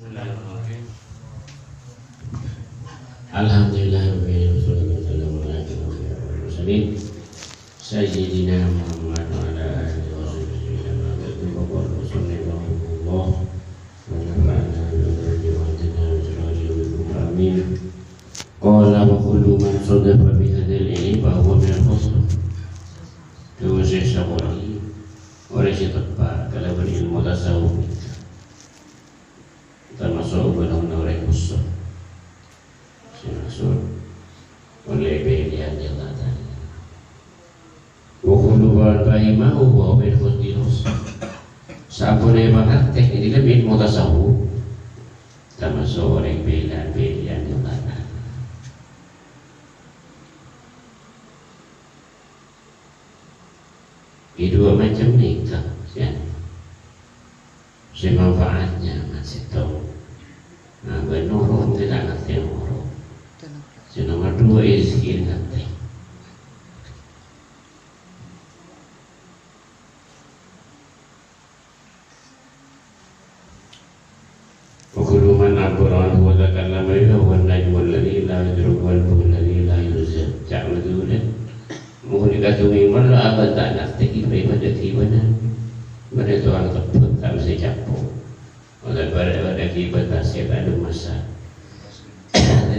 Alhamdulillahirobbilalamin. Sayyidina Muhammad wa ala alihi wa sahbihi amin. Qala wa kullu man sadafa bi hadzal ilmi fa huwa min al-fasl. Itu saya sabari. Orang yang tepat kalau berilmu tasawuf termasuk benar-benar orang musuh. Maksud oleh pilihan yang ada. Wukuluan bahimahu wa bil khudinus. Sabune praktek ini lebih mutasawuf termasuk orang pilihan yang ada. Dua macam nikah, ya. Manfaatnya masih tahu. Nah, menurut tidak ngerti menurut. Nomor dua izin ngerti. Wakuluman Al-Quran wa takallama bihi wa najmul ladzi la yadruku wal ladzi la yuzil. Cak madulah. Mohon dikatumi mana apa tak ngerti ibadah ibadah. Mana tu orang tepat tak mesti capung. Oleh pada ibadah saya tak ada masa.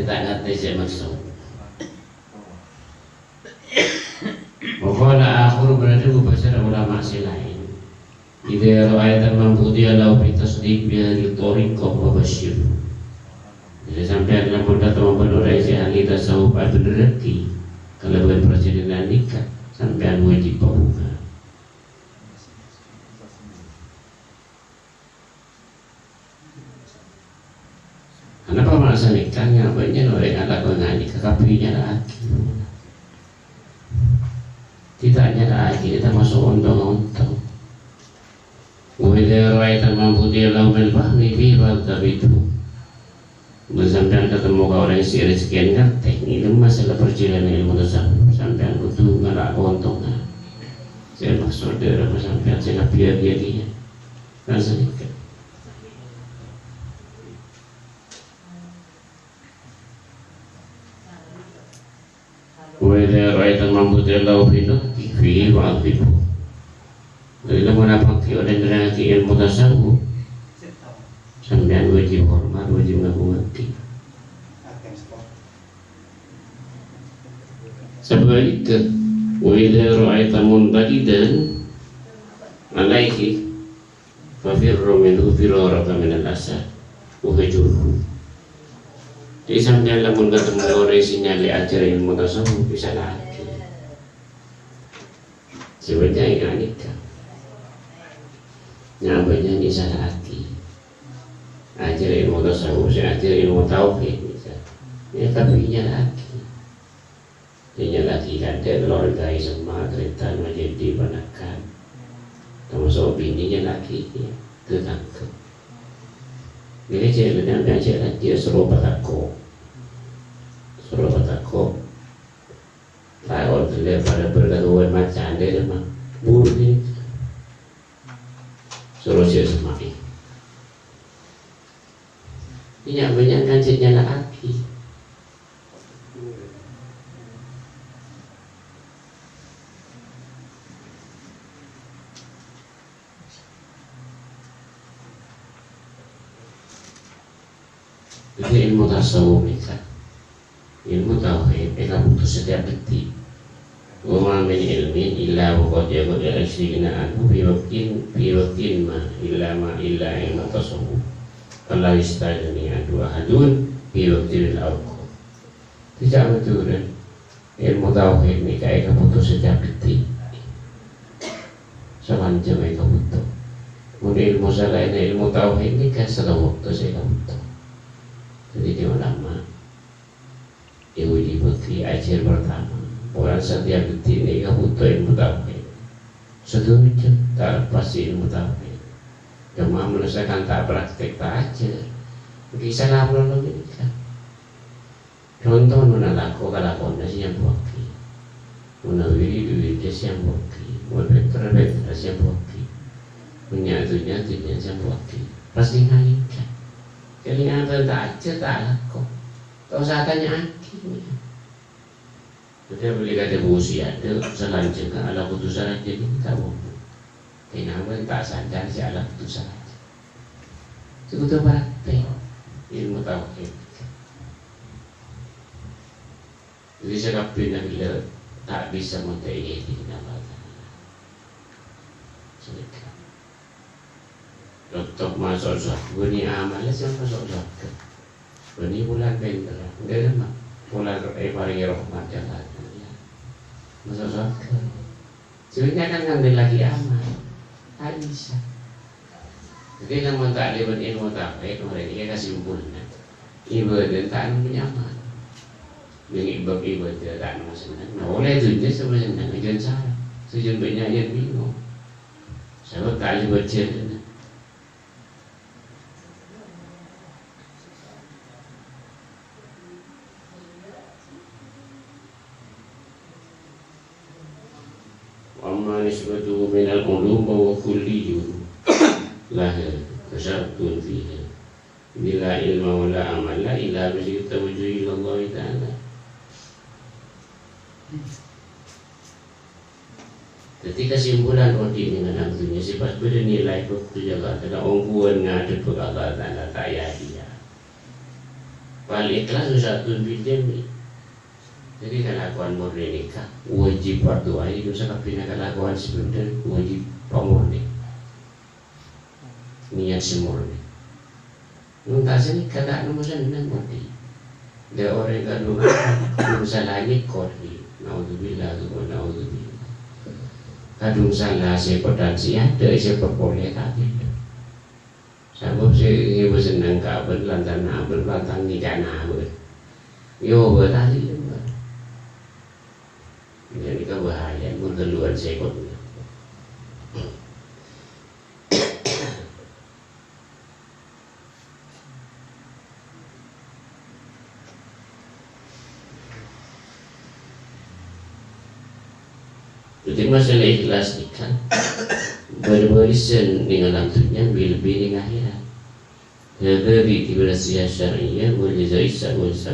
Tak ngerti saya maksud. Maka akhir berada berbahasa ulama lain. Idza ra'aitan man qudiya lahu bi tasdiq bi hadhihi tariqah wa basyir. Jadi sampai dalam mudah teman-teman orang yang ahli tasawuf ada rezeki. Kalau bukan presiden nikah sampai wajib bunga. Kenapa masa nikahnya banyak orang ada pengaji kekapinya lagi. Tidaknya lagi kita masuk untung-untung. Wajah raitan mampu dia laumel bahmi bihal tabitu. Sampai ketemu kau orang yang sekian ngerti ini masalah perjalanan ilmu tasawuf sampai butuh ngelak keuntungan. Saya maksud saudara sampai saya biar dia kan sedikit. Wajah raitan mampu dia laumel bahmi bihal tabitu. Bila menapaki orang yang ilmu tasawuf sampai wajib hormat, wajib ngaku ngerti. Sebaliknya, wa idza ra'aita muntaqidan alaihi fafirru minhu firaraka min al-asad wa hajurhu. Jadi sampai lamun ketemu orang sinyali ajar ilmu tasawuf bisa lagi. Sebenarnya yang nikah nyambanya ini salah lagi. Ajar ilmu tasawuf, saya ajar ilmu tauhid bisa. Ya tapi nya lagi. Nya lagi ada keluarga semua cerita menjadi penakan. Termasuk bininya lagi ya, tertangkap. Jadi saya benar ajar dia suruh patako. Tahu dia pada bergaduhan macam dia memang buruk ni. Suruh dia semakin. Ini banyak kancingnya lagi. Jadi ilmu tasawuf kan, ilmu tauhid kita butuh setiap detik. Wa min ilmin illa wa qad yaqul al-syina anhu fi waqtin ma illa ilmu tasawuf. Kalau istilahnya dua hadun biwaktil awqaf. Tidak betul kan? Ilmu tauhid ini kayak kamu butuh setiap detik. Sepanjang kamu butuh. Kemudian ilmu selain ilmu tauhid ini kan selalu waktu saya butuh. Jadi di ulama ibu dibukti ajar pertama. Orang setiap detik ini kamu butuh ilmu tauhid. Setuju tak pasti ilmu tauhid. Cuma menyelesaikan tak praktek tak aja bisa ngapun lagi kan. Contoh mana lakon yang buaki, mana wiri yang buaki, mana better yang buaki, punya yang buaki, pasti ngaji kan. kelingan tak aja tak lakon. Tak usah tanya aki. Kita boleh kata busi ada selanjutnya ala putusan aja ni tak boleh. Kenapa tak sadar si ala putusan aja. Itu praktek ilmu tauhid. Jadi saya kapin bila tak bisa mentaati nama Allah. Sedekah. Doktor masuk surga, bunyi amalnya siapa masuk surga? Bunyi bulan bender, enggak ada bulan paling rahmat jalan, masuk surga. Sebenarnya kan ngambil lagi amal, tak bisa. Jadi namun tak ada ilmu tauhid, mereka kasih umurnya. Ibadah tak punya amal. Yang ibadah tidak tak masalah. Nah oleh itu dia sebenarnya jangan salah. Sejumlahnya yang bingung. Sebab tak ada baca. Amma nisbatu minal ulum wa kulliyun lahir kesyartun fiha bila ilma wala amala illa bi tawajjuh ila Allah ta'ala. Ketika kesimpulan odi dengan dunia sifat bernilai waktu jaga adalah ongguan ngadep ke Allah Ta'ala tak dia. Wal ikhlas satu bidang. Jadi kelakuan murni nikah wajib berdoa itu sakapina kelakuan sebenarnya wajib pemurni niat semurni. Nuntasnya nikah tak nomor senang mati. Dia orang kandung belum salah nikah ni. Naudzubillah tu naudzubillah. Kadung salah siapa dan siapa siapa boleh tadi. Sebab saya ibu senang kabel lantan abel lantan nikah abel. Yo bertali. Jadi kebahayaan mengeluarkan sekolahnya. Jadi masalah ikhlas ni kan berbarisan dengan lantunya lebih dengan akhirat. Dari tiba-tiba syariah boleh jadi sahaja.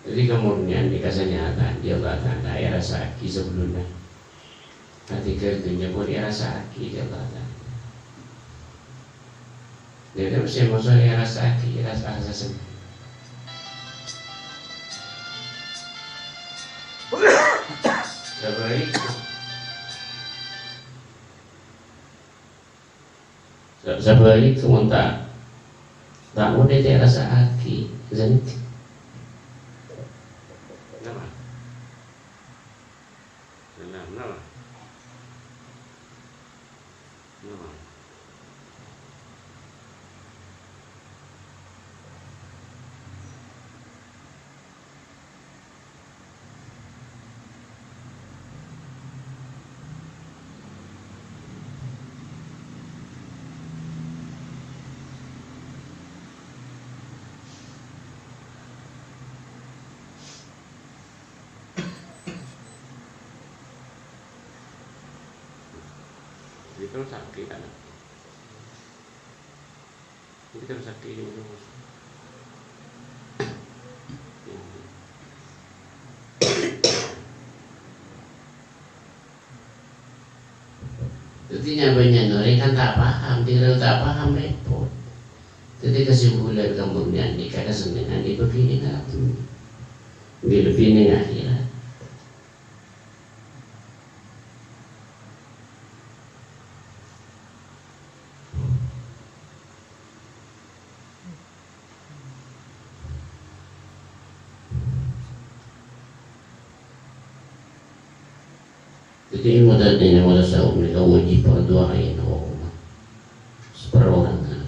Jadi kemudian dikasihnya dia kata ya rasa aki sebelumnya. Nanti kerjanya pun dia rasa aki dia kata. Dia kan mesti maksud ya rasa aki rasa sendiri. Sebalik cuma tak mau dia rasa aki jadi. Itu sakit kan? Itu kan sakit juga. Artinya banyak orang kan tak paham, dia tak paham repot. Jadi kesimpulan kemudian ni kata senang ni begini kan tu, bila begini akhirat. Jadi modalnya modal sahur mereka wajib berdoa ya Allah seperorangan.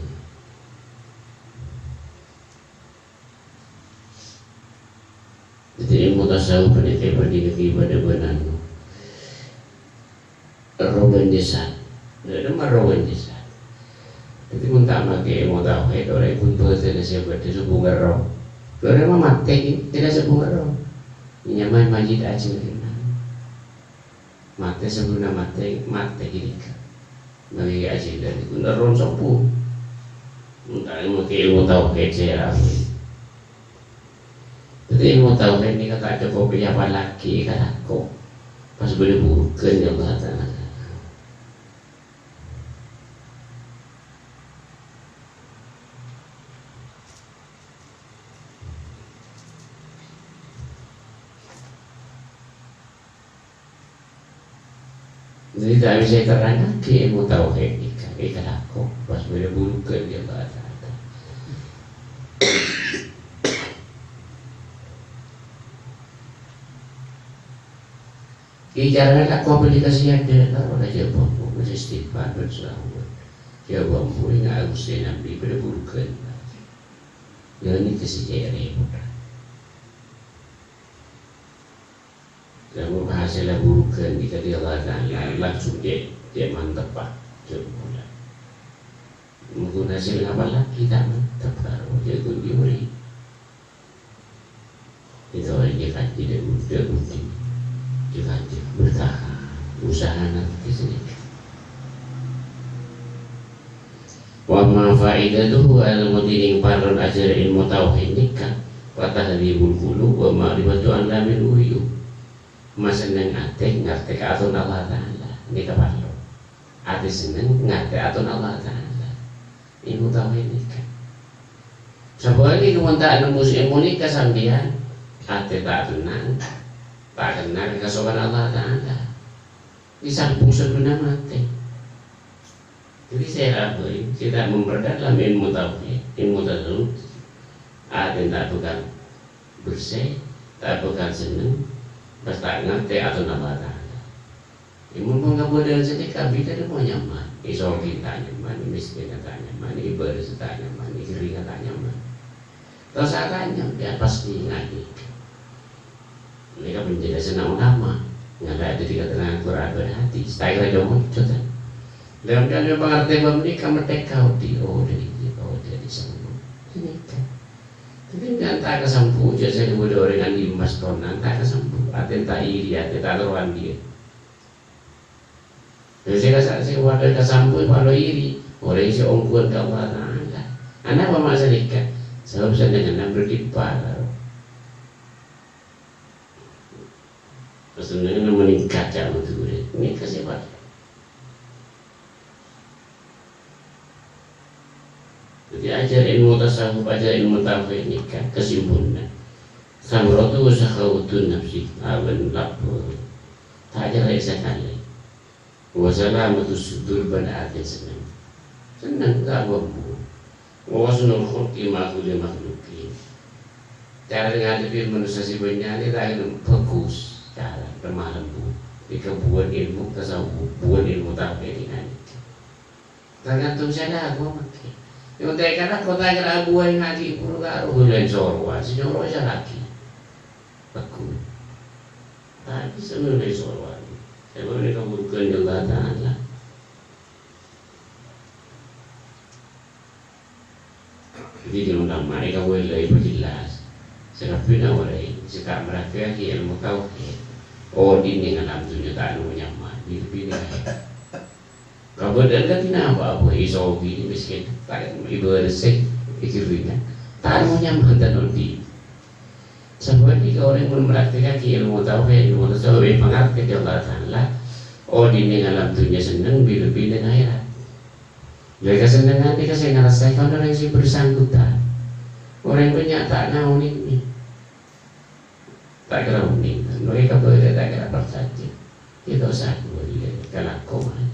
Jadi modal sahur mereka beribadah benar. Roban desa, ada maroban desa. Jadi pun tak pakai modal kayak orang pun bersih siapa di subungan roh. Orang mah mati tidak subungan roh. Nyaman majid aja. Mate sebelum mate gini kan, bagi aja dari itu naron sapu, Entah ilmu tauhid saya rapi. Jadi ilmu tauhid ini kata ada kopi apa lagi kan aku pas boleh bukan yang kata. Jadi tak bisa terangkan ke ilmu tauhid ikan aku pas boleh bukan yang kata. Ijaran aku aplikasi ada kalau aja bambu mesti istighfar bersama. Ya bambu ini aku sih nabi pada bukan. Ya ini kesejahteraan. Kamu hasilnya bukan jika dia langsung dia mantap pak. Mungkin hasil apa lagi tak mantap kalau dia kunjungi. Itu aja kan tidak mudah mungkin. Juga bertahan usaha nanti sedikit. Wa ma faidatuhu al-mudiring parun ajar ilmu tauhid nikah wa tahdhibul qulub wa ma'rifatu an la min uyu. Mas seneng ate ngerti atau Allah Ta'ala nikah parun. Ate seneng ngerti atau Allah Ta'ala. Ilmu tauhid nikah. Sebab ini kementaan ilmu nikah sambian ate tak tenang. Tak kenal kesopan Allah Ta'ala disambung sebelum mati. Jadi saya rapi kita memperdalam ilmu tauhid, ilmu tasawuf. Ada tak bukan bersih, tak bukan senang, pas tak ngerti atau Allah Ta'ala. Ilmu pun nggak boleh sedekah, kita mau nyaman. Iso kita nyaman, miskin kita nyaman, ibadah kita nyaman, kiri kita nyaman. Terus akan dia pasti ngaji. Mereka menjadi senang ulama yang ada di keterangan Quran berhati style aja muncul kan dalam kalian mengerti bahwa mereka merdeka dari sana ini kan tapi kan tak kesampu jasa kemudian orang yang dimas tonan tak kesampu aten tak iri aten tak lawan dia jadi saya wadah kesampu kalau iri orang isi ongkuan ke Allah Ta'ala anak apa masalah sebab saya dengan berdipar sebenarnya meningkat jauh itu ini kesifat. Jadi ajar ilmu tasawuf, ajar ilmu tauhid nikah kesimpulan. Samratu usahautun nafsi awan lapor. Tak ajar rasa kali. Wasalamatu sudur pada hati senang. Senang tak mampu. Wasunul khulqi makhluk makhluki. Cara menghadapi manusia si banyak ini tak bagus. Cara lemah lembut di kebuan ilmu tasawuf, buan ilmu tauhid ini. Tergantung saya aku makin. Yang karena kota kira buan ngaji puru karo bulan sorwa, senyorwa saya lagi. Aku. Tapi sebenarnya sorwa. Saya boleh keburukan Allah Ta'ala. Jadi dia nama mereka boleh berjelas. Serapina oleh sekarang mereka ilmu tauhid. Oh ini dengan alamnya tak ada nyaman, pilih kalau ada kenapa apa iso gini miskin, tak ibu resek pikirnya, tak ada nyaman dan lebih. Sebab jika orang pun mempraktikkan ilmu tauhid, ilmu tasawuf, mengerti Allah Ta'ala, oh ini dengan alamnya senang, pilih akhirat. Mereka senang nanti saya ngerasakan orang yang bersangkutan, orang yang punya tak naun ini. Tak kira unik, mereka boleh tak kira percaya. Itu satu boleh kalau kau mana.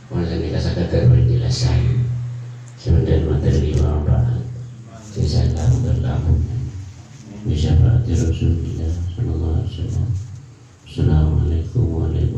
Masa ni kasar kata penjelasan sebenarnya materi apa? Saya tahu berlaku. Bisa berarti Rasulullah Sallallahu Alaihi Wasallam. Assalamualaikum warahmatullahi wabarakatuh.